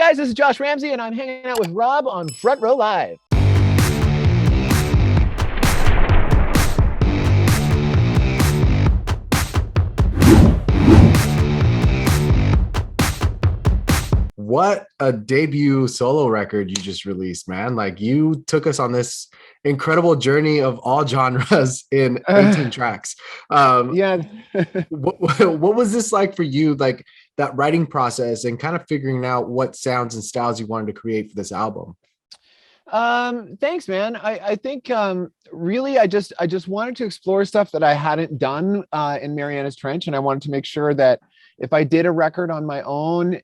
guys, this is Josh Ramsay, and I'm hanging out with Rob on Front Row Live. What a debut solo record you just released, man. Like, you took us on this incredible journey of all genres in 18 tracks. Yeah. what was this like for you, like that writing process and kind of figuring out what sounds and styles you wanted to create for this album? Thanks, man. I think really I just wanted to explore stuff that I hadn't done in Marianas Trench, and I wanted to make sure that if I did a record on my own,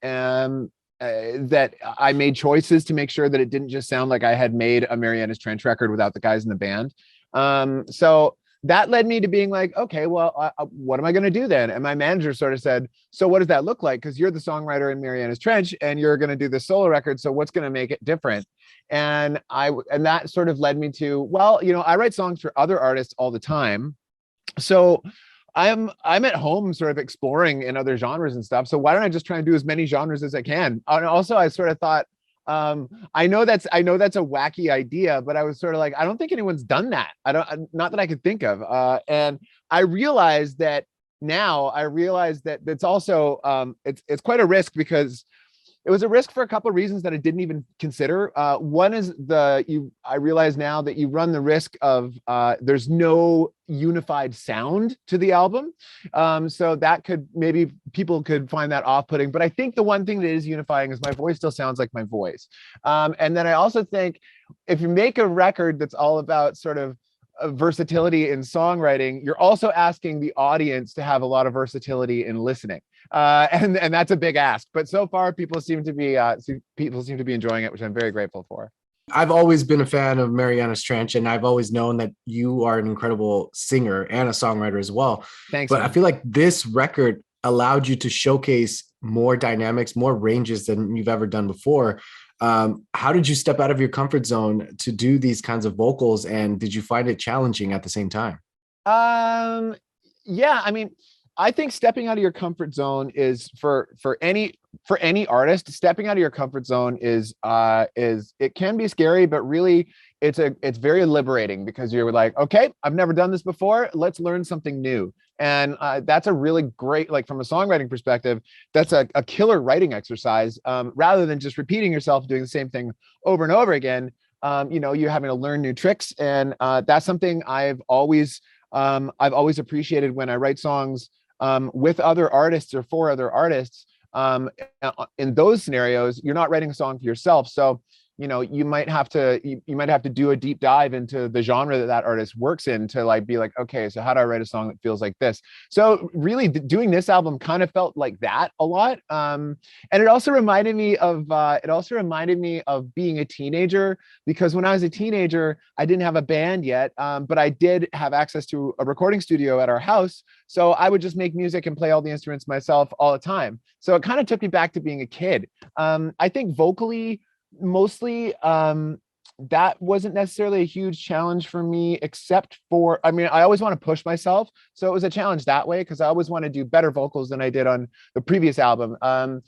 that I made choices to make sure that it didn't just sound like I had made a Marianas Trench record without the guys in the band. So that led me to being like, okay, well, what am I going to do then? And my manager sort of said, so what does that look like? Because you're the songwriter in Marianas Trench and you're going to do the solo record. So what's going to make it different? And that sort of led me to, well, you know, I write songs for other artists all the time. So I'm at home sort of exploring in other genres and stuff. So why don't I just try and do as many genres as I can? And also I sort of thought, I know that's a wacky idea, but I was sort of like, I don't think anyone's done that. Not that I could think of. And I realized that it's also, it's quite a risk, because it was a risk for a couple of reasons that I didn't even consider. One is I realize now that you run the risk of there's no unified sound to the album. So that maybe people could find that off-putting. But I think the one thing that is unifying is my voice still sounds like my voice. And then I also think if you make a record that's all about sort of versatility in songwriting, you're also asking the audience to have a lot of versatility in listening. And that's a big ask, but so far people seem to be enjoying it, which I'm very grateful for. I've always been a fan of Marianas Trench, and I've always known that you are an incredible singer and a songwriter as well. Thanks. But man. I feel like this record allowed you to showcase more dynamics, more ranges than you've ever done before. How did you step out of your comfort zone to do these kinds of vocals, and did you find it challenging at the same time? Yeah, I mean, I think stepping out of your comfort zone is for any artist, stepping out of your comfort zone is it can be scary, but really it's very liberating, because you're like, okay, I've never done this before. Let's learn something new. And that's a really great, like from a songwriting perspective, that's a killer writing exercise, rather than just repeating yourself, doing the same thing over and over again. You know, you're having to learn new tricks. And that's something I've always appreciated when I write songs with other artists or for other artists. In those scenarios, you're not writing a song for yourself. So, you know, you might have to do a deep dive into the genre that artist works in to like be like, okay, so how do I write a song that feels like this? So really doing this album kind of felt like that a lot. And it also reminded me of being a teenager, because when I was a teenager, I didn't have a band yet, but I did have access to a recording studio at our house. So I would just make music and play all the instruments myself all the time. So it kind of took me back to being a kid. I think vocally, mostly that wasn't necessarily a huge challenge for me, except for, I mean, I always want to push myself, so it was a challenge that way, because I always want to do better vocals than I did on the previous album. Funnily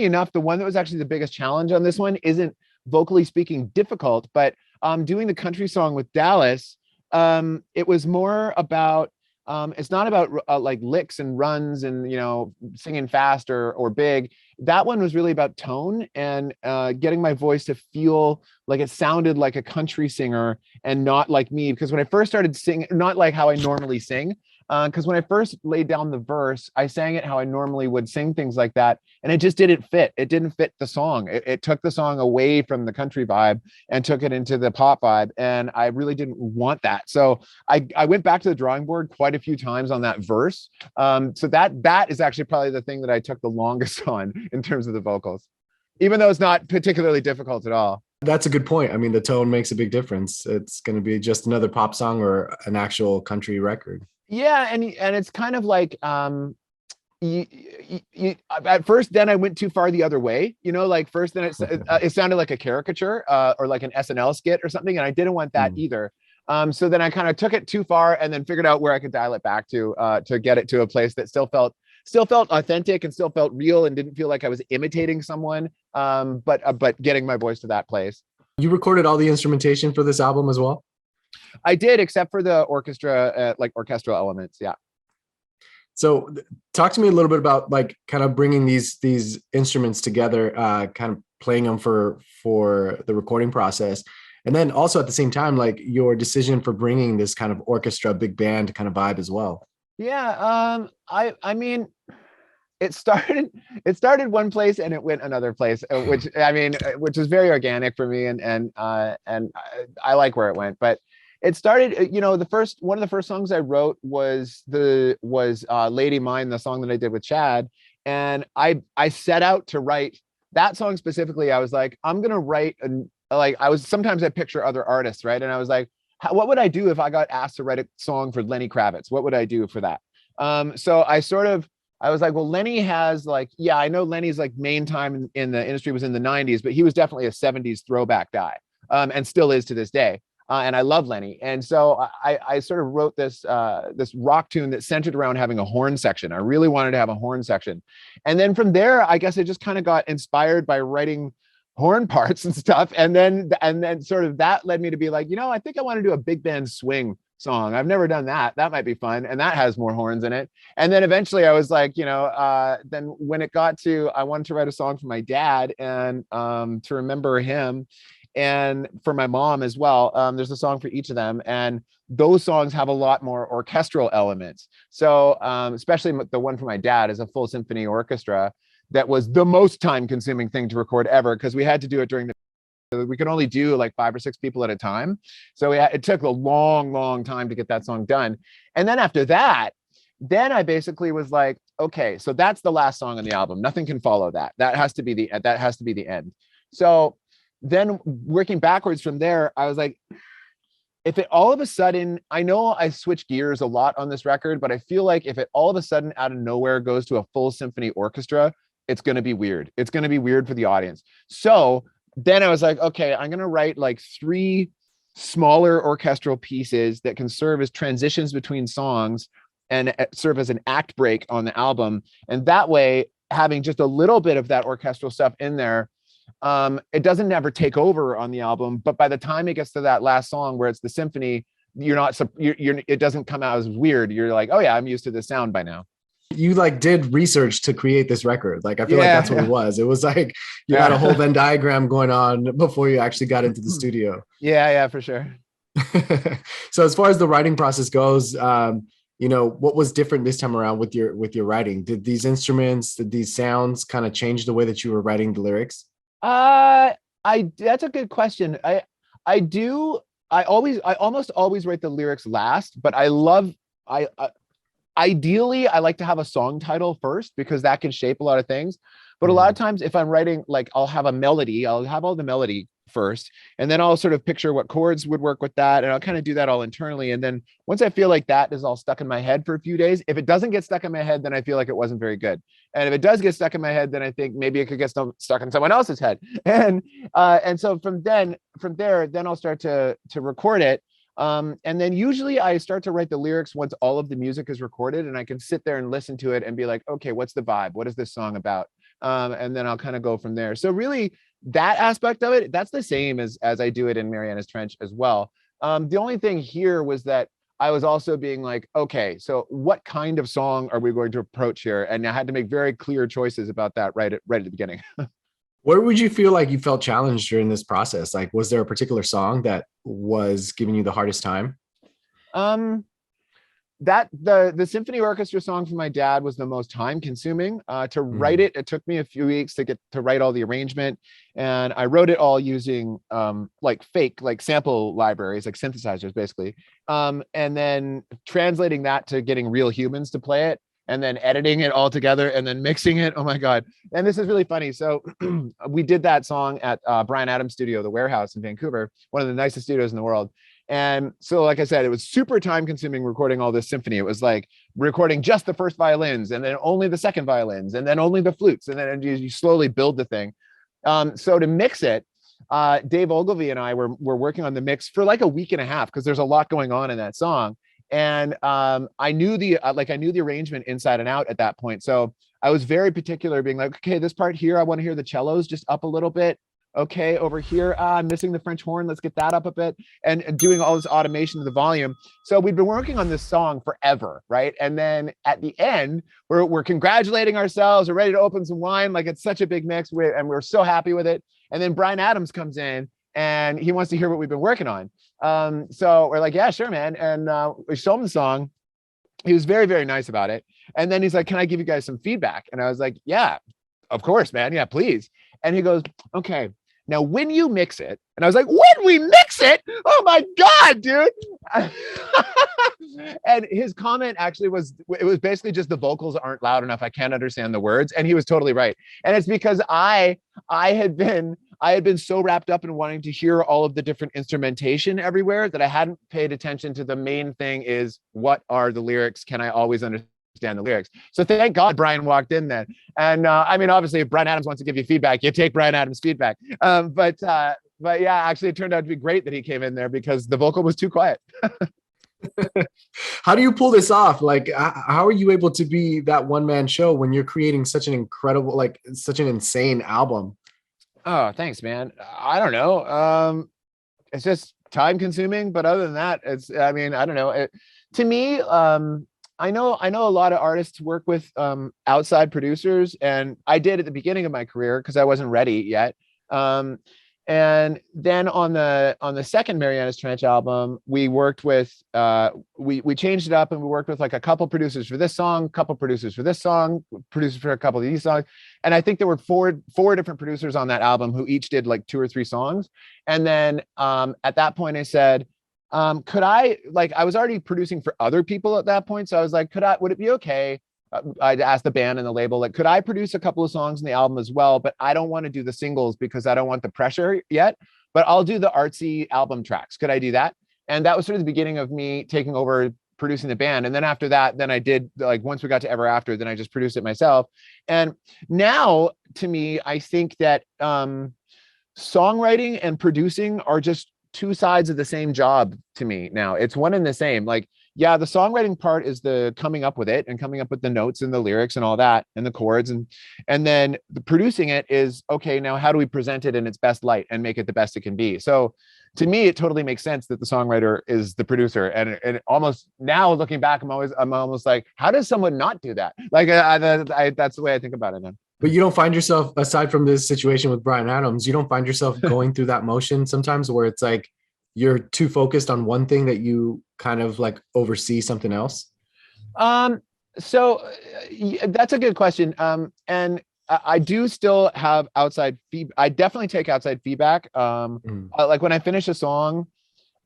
enough, the one that was actually the biggest challenge on this one isn't vocally speaking difficult, but doing the country song with Dallas, it was more about it's not about like licks and runs and, you know, singing fast or big. That one was really about tone and getting my voice to feel like it sounded like a country singer and not like me. Because when I first started singing, not like how I normally sing, because when I first laid down the verse, I sang it how I normally would sing things like that, and it just didn't fit. It didn't fit the song. It took the song away from the country vibe and took it into the pop vibe, and I really didn't want that. So I went back to the drawing board quite a few times on that verse. So that is actually probably the thing that I took the longest on in terms of the vocals, even though it's not particularly difficult at all. That's a good point. I mean, the tone makes a big difference. It's going to be just another pop song or an actual country record. Yeah, and it's kind of like at first, then I went too far the other way. You know, like first, then it sounded like a caricature or like an SNL skit or something, and I didn't want that either. So then I kind of took it too far, and then figured out where I could dial it back to get it to a place that still felt still felt authentic and still felt real and didn't feel like I was imitating someone. But getting my voice to that place. You recorded all the instrumentation for this album as well? I did, except for the orchestra, like orchestral elements. Yeah. So talk to me a little bit about like kind of bringing these instruments together, kind of playing them for the recording process. And then also at the same time, like your decision for bringing this kind of orchestra, big band kind of vibe as well. Yeah. I mean, it started one place and it went another place, which is very organic for me. And I like where it went, but it started, one of the first songs I wrote was Lady Mine, the song that I did with Chad. And I set out to write that song specifically. I was like, I'm going to write, sometimes I picture other artists, right? And I was like, what would I do if I got asked to write a song for Lenny Kravitz? What would I do for that? So I was like, well, Lenny has I know Lenny's main time in the industry was in the 90s, but he was definitely a 70s throwback guy, and still is to this day. And I love Lenny. And so I sort of wrote this rock tune that centered around having a horn section. I really wanted to have a horn section. And then from there, I guess I just kind of got inspired by writing horn parts and stuff. And then sort of that led me to be like, I think I want to do a big band swing song. I've never done that. That might be fun. And that has more horns in it. And then eventually I was like, then when it got to, I wanted to write a song for my dad and to remember him, and for my mom as well. There's a song for each of them. And those songs have a lot more orchestral elements. So especially the one for my dad is a full symphony orchestra. That was the most time consuming thing to record ever, because we had to do it during we could only do like 5 or 6 people at a time. So it took a long time to get that song done. And then after that, then I basically was like, okay, so that's the last song on the album. Nothing can follow that. That has to be the end. So then working backwards from there, I was like, if it all of a sudden, I know I switch gears a lot on this record, but I feel like if it all of a sudden out of nowhere goes to a full symphony orchestra, it's going to be weird. It's going to be weird for the audience. So then I was like, okay, I'm going to write like 3 smaller orchestral pieces that can serve as transitions between songs and serve as an act break on the album. And that way, having just a little bit of that orchestral stuff in there, it doesn't ever take over on the album. But by the time it gets to that last song where it's the symphony, it doesn't come out as weird. You're like, oh yeah, I'm used to this sound by now. You did research to create this record. I feel like that's what it was. It was like you had a whole Venn diagram going on before you actually got into the studio. Yeah, for sure. So as far as the writing process goes, what was different this time around with your writing? Did these instruments, did these sounds kind of change the way that you were writing the lyrics? That's a good question. I almost always write the lyrics last, but ideally, I like to have a song title first because that can shape a lot of things. But a lot of times if I'm writing, I'll have a melody, I'll have all the melody first, and then I'll sort of picture what chords would work with that. And I'll kind of do that all internally. And then once I feel like that is all stuck in my head for a few days, if it doesn't get stuck in my head, then I feel like it wasn't very good. And if it does get stuck in my head, then I think maybe it could get stuck in someone else's head. And so from there, I'll start to record it. And then usually I start to write the lyrics once all of the music is recorded, and I can sit there and listen to it and be like, okay, what's the vibe? What is this song about? And then I'll kind of go from there. So really that aspect of it, that's the same as I do it in Marianas Trench as well. The only thing here was that I was also being like, okay, so what kind of song are we going to approach here? And I had to make very clear choices about that right at the beginning. Where would you feel like you felt challenged during this process? Was there a particular song that was giving you the hardest time? That the symphony orchestra song for my dad was the most time consuming to write it. It took me a few weeks to write all the arrangement, and I wrote it all using fake sample libraries, like synthesizers basically, and then translating that to getting real humans to play it, and then editing it all together and then mixing it. Oh my God. And this is really funny. So we did that song at Bryan Adams' studio, The Warehouse in Vancouver, one of the nicest studios in the world. And so, like I said, it was super time consuming recording all this symphony. It was like recording just the first violins, and then only the second violins, and then only the flutes. And then you slowly build the thing. So to mix it, Dave Ogilvy and I were working on the mix for like a week and a half, because there's a lot going on in that song. And I knew the arrangement inside and out at that point. So I was very particular, being like, okay, this part here, I want to hear the cellos just up a little bit. Okay, over here, I'm missing the French horn. Let's get that up a bit, and doing all this automation of the volume. So we've been working on this song forever, right? And then at the end, we're congratulating ourselves. We're ready to open some wine. Like, it's such a big mix, and we're so happy with it. And then Bryan Adams comes in, and he wants to hear what we've been working on. So we're like, yeah, sure, man. And we show him the song. He was very, very nice about it. And then he's like, can I give you guys some feedback? And I was like, yeah, of course, man. Yeah, please. And he goes, okay, now when you mix it, and I was like, when we mix it? Oh my God, dude. And his comment actually it was basically just the vocals aren't loud enough. I can't understand the words. And he was totally right. And it's because I had been so wrapped up in wanting to hear all of the different instrumentation everywhere that I hadn't paid attention to the main thing is, what are the lyrics? Can I always understand the lyrics? So thank God Bryan walked in then. And I mean, obviously, if Bryan Adams wants to give you feedback, you take Bryan Adams' feedback. But yeah, actually, it turned out to be great that he came in there because the vocal was too quiet. How do you pull this off? Like, how are you able to be that one-man show when you're creating such an incredible, like, such an insane album? Oh, thanks, man. I don't know. It's just time consuming, but other than that, I mean, I don't know. To me, I know a lot of artists work with outside producers, and I did at the beginning of my career because I wasn't ready yet. And then on the second Marianas Trench album, we worked with we changed it up, and we worked with like a couple producers for this song, couple producers for this song, producers for a couple of these songs. And I think there were four different producers on that album who each did like 2 or 3 songs. And then at that point I said, could I, like, I was already producing for other people at that point. So I was like, would it be okay? I'd asked the band and the label, like, could I produce a couple of songs in the album as well? But I don't want to do the singles because I don't want the pressure yet, but I'll do the artsy album tracks. Could I do that? And that was sort of the beginning of me taking over producing the band. And then after that, then I did, like, once we got to Ever After, then I just produced it myself. And now, to me, I think that songwriting and producing are just 2 sides of the same job to me now. It's one and the same. Like, yeah, the songwriting part is the coming up with it and coming up with the notes and the lyrics and all that and the chords, and then the producing it is, okay, now how do we present it in its best light and make it the best it can be? So to me, it totally makes sense that the songwriter is the producer. And almost now looking back, I'm almost like, how does someone not do that? Like, that's the way I think about it now. But you don't find yourself, aside from this situation with Bryan Adams, you don't find yourself going through that motion sometimes where it's like you're too focused on one thing that you kind of like oversee something else? So that's a good question. And I do still have outside feedback. I definitely take outside feedback. Like when I finish a song,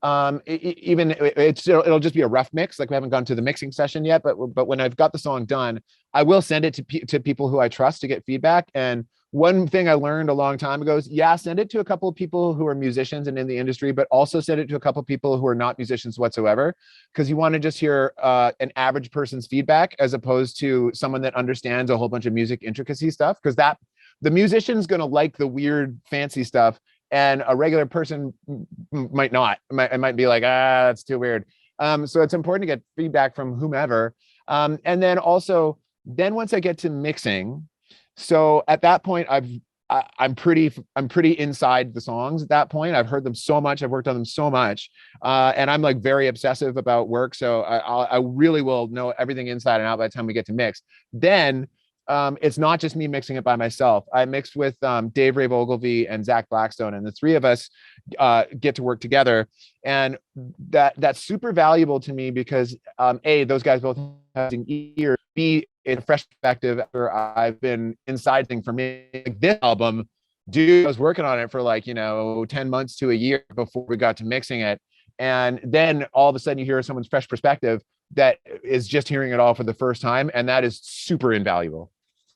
it'll just be a rough mix. Like, we haven't gone to the mixing session yet, but when I've got the song done, I will send it to people who I trust to get feedback. And one thing I learned a long time ago is, yeah, send it to a couple of people who are musicians and in the industry, but also send it to a couple of people who are not musicians whatsoever, because you want to just hear an average person's feedback as opposed to someone that understands a whole bunch of music intricacy stuff, because the musician's going to like the weird fancy stuff, and a regular person might not. It might be like, that's too weird. So it's important to get feedback from whomever. And then also, once I get to mixing, so at that point, I'm pretty inside the songs at that point. I've heard them so much. I've worked on them so much. And I'm like very obsessive about work. So I really will know everything inside and out by the time we get to mix. Then it's not just me mixing it by myself. I mixed with Dave Ray Ogilvie and Zach Blackstone, and the 3 of us get to work together. And that's super valuable to me because A, those guys both have an ear, B, it's a fresh perspective after I've been inside thing for me. Like, this album, dude, I was working on it for 10 months to a year before we got to mixing it. And then all of a sudden you hear someone's fresh perspective that is just hearing it all for the first time. And that is super invaluable.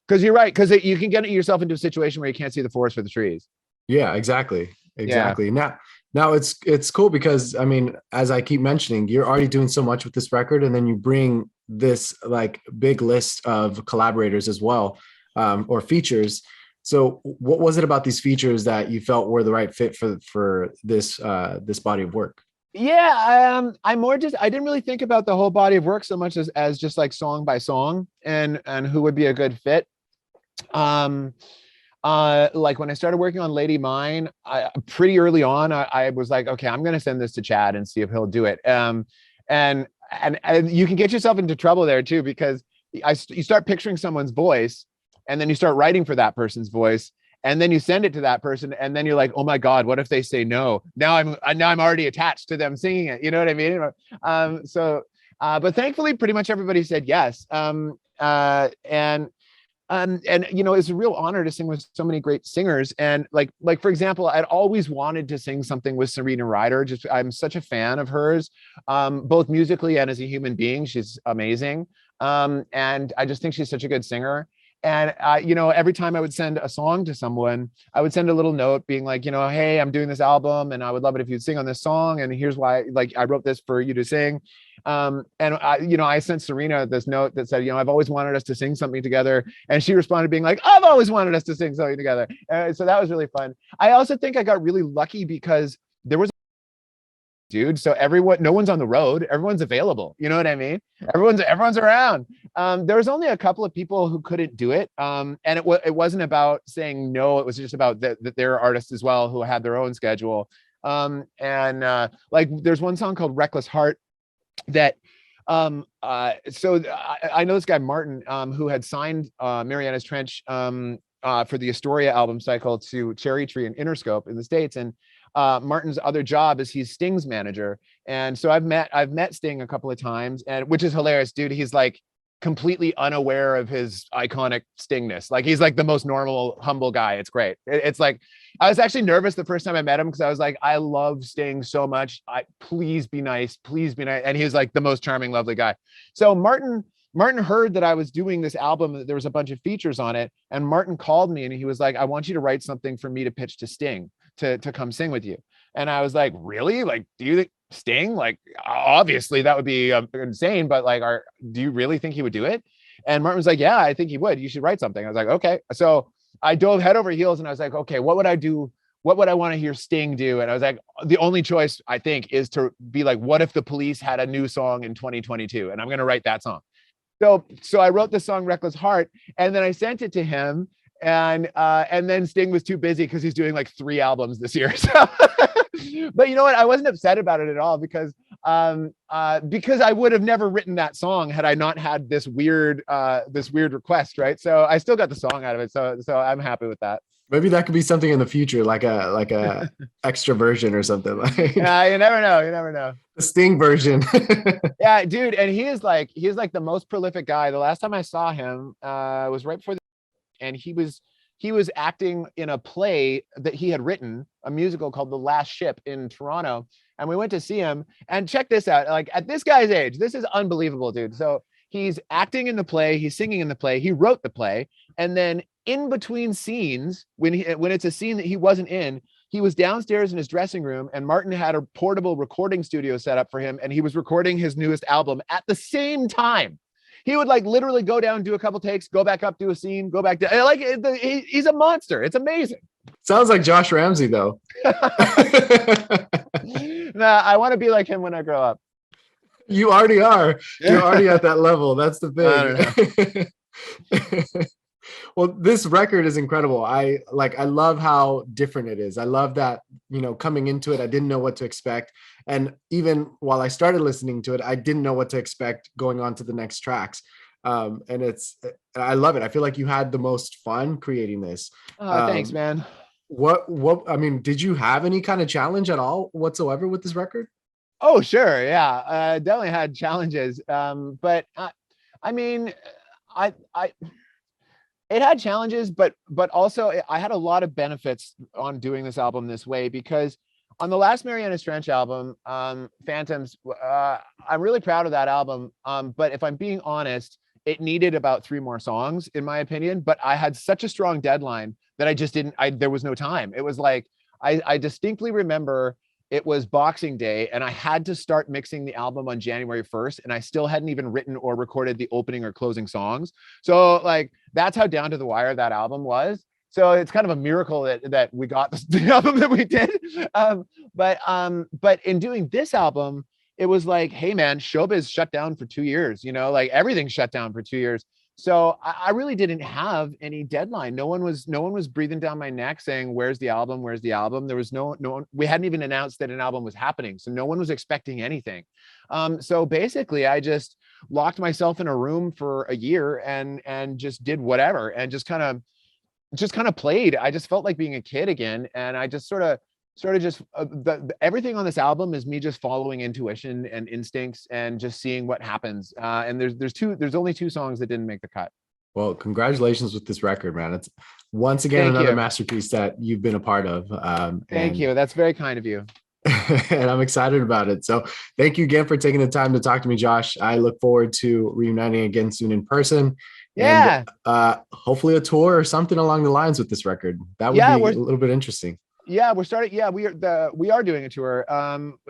Because you're right, because you can get yourself into a situation where you can't see the forest for the trees. Yeah, exactly. Yeah. Now it's cool because, I mean, as I keep mentioning, you're already doing so much with this record, and then you bring this like big list of collaborators as well, or features. So what was it about these features that you felt were the right fit for this body of work? Yeah, I'm more just I didn't really think about the whole body of work so much as just like song by song and who would be a good fit. Um like when I started working on Lady Mine, I pretty early on I was like, okay, I'm gonna send this to Chad and see if he'll do it. And and you can get yourself into trouble there too, because you start picturing someone's voice and then you start writing for that person's voice and then you send it to that person and then you're like, oh my god, what if they say no? Now I'm already attached to them singing it, you know what I mean? But thankfully pretty much everybody said yes. And you know, it's a real honor to sing with so many great singers. And like for example, I'd always wanted to sing something with Serena Ryder. Just I'm such a fan of hers, both musically and as a human being. She's amazing. And I just think she's such a good singer. And you know, every time I would send a song to someone, I would send a little note being like, you know, hey, I'm doing this album and I would love it if you'd sing on this song. And here's why, like, I wrote this for you to sing. And you know, I sent Serena this note that said, you know, I've always wanted us to sing something together. And she responded being like, I've always wanted us to sing something together. So that was really fun. I also think I got really lucky because there was dude. So everyone, no one's on the road. Everyone's available. You know what I mean? Everyone's around. There was only a couple of people who couldn't do it. And it wasn't about saying no. It was just about that there are artists as well who had their own schedule. Like there's one song called Reckless Heart that I know this guy Martin, who had signed Marianas Trench for the Astoria album cycle to Cherry Tree and Interscope in the States. And Martin's other job is he's Sting's manager. And so I've met Sting a couple of times, and which is hilarious, dude. He's like completely unaware of his iconic Stingness. Like he's like the most normal, humble guy. It's great. It's like, I was actually nervous the first time I met him because I was like, I love Sting so much. Please be nice. Please be nice. And he was like the most charming, lovely guy. So Martin heard that I was doing this album, that there was a bunch of features on it. And Martin called me and he was like, I want you to write something for me to pitch to Sting to come sing with you. And I was like, really? Like, do you think Sting? Like, obviously that would be insane, but like, do you really think he would do it? And Martin was like, yeah, I think he would. You should write something. I was like, okay. So I dove head over heels and I was like, okay, what would I do? What would I want to hear Sting do? And I was like, the only choice I think is to be like, what if the Police had a new song in 2022? And I'm going to write that song. So I wrote the song Reckless Heart, and then I sent it to him. And then Sting was too busy because he's doing like 3 albums this year. So, but you know what? I wasn't upset about it at all because I would have never written that song had I not had this weird request, right? So I still got the song out of it. So I'm happy with that. Maybe that could be something in the future, like a extra version or something. Like, yeah, you never know. You never know. The Sting version. Yeah, dude. And he's like the most prolific guy. The last time I saw him was right before and he was acting in a play that he had written, a musical called The Last Ship in Toronto. And we went to see him, and check this out. Like at this guy's age, this is unbelievable, dude. So he's acting in the play, he's singing in the play, he wrote the play. And then in between scenes, when it's a scene that he wasn't in, he was downstairs in his dressing room and Martin had a portable recording studio set up for him. And he was recording his newest album at the same time. He would like literally go down, do a couple takes, go back up, do a scene, go back to like he's a monster. It's amazing. Sounds like Josh Ramsay though. Nah, I want to be like him when I grow up. You already are. You're already at that level. That's the thing. Well, this record is incredible. I love how different it is. I love that, you know, coming into it, I didn't know what to expect. And even while I started listening to it, I didn't know what to expect going on to the next tracks. And I love it. I feel like you had the most fun creating this. Oh, thanks, man. I mean, did you have any kind of challenge at all whatsoever with this record? Oh, sure. Yeah. Definitely had challenges. But I mean, it had challenges, but also I had a lot of benefits on doing this album this way, because on the last Marianas Trench album, Phantoms, I'm really proud of that album. But if I'm being honest, it needed about 3 more songs, in my opinion. But I had such a strong deadline that I just didn't, there was no time. It was like, I distinctly remember it was Boxing Day and I had to start mixing the album on January 1st. And I still hadn't even written or recorded the opening or closing songs. So like, that's how down to the wire that album was. So it's kind of a miracle that we got the album that we did. But in doing this album, it was like, hey man, showbiz shut down for 2 years, like everything shut down for 2 years. So I really didn't have any deadline. No one was breathing down my neck saying, where's the album? Where's the album? There was no one, we hadn't even announced that an album was happening. So no one was expecting anything. So basically I just locked myself in a room for a year and just did whatever and just kind of played. I just felt like being a kid again. And I just sort of just everything on this album is me just following intuition and instincts and just seeing what happens. And there's only 2 songs that didn't make the cut. Well, congratulations with this record, man. It's once again another masterpiece that you've been a part of. Thank you. That's very kind of you. And I'm excited about it. So thank you again for taking the time to talk to me, Josh. I look forward to reuniting again soon in person. Yeah. And hopefully a tour or something along the lines with this record. That would be a little bit interesting. Yeah, we're starting. Yeah, we are doing a tour.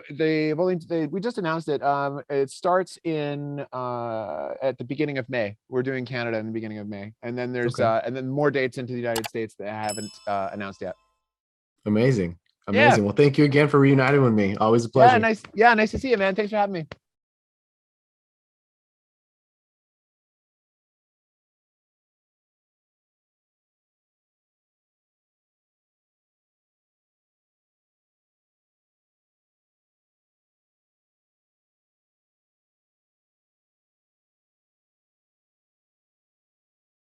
We just announced it. It starts in at the beginning of May. We're doing Canada in the beginning of May, and then there's and then more dates into the United States that I haven't announced yet. Amazing. Yeah. Well, thank you again for reuniting with me. Always a pleasure. Yeah, nice to see you, man. Thanks for having me.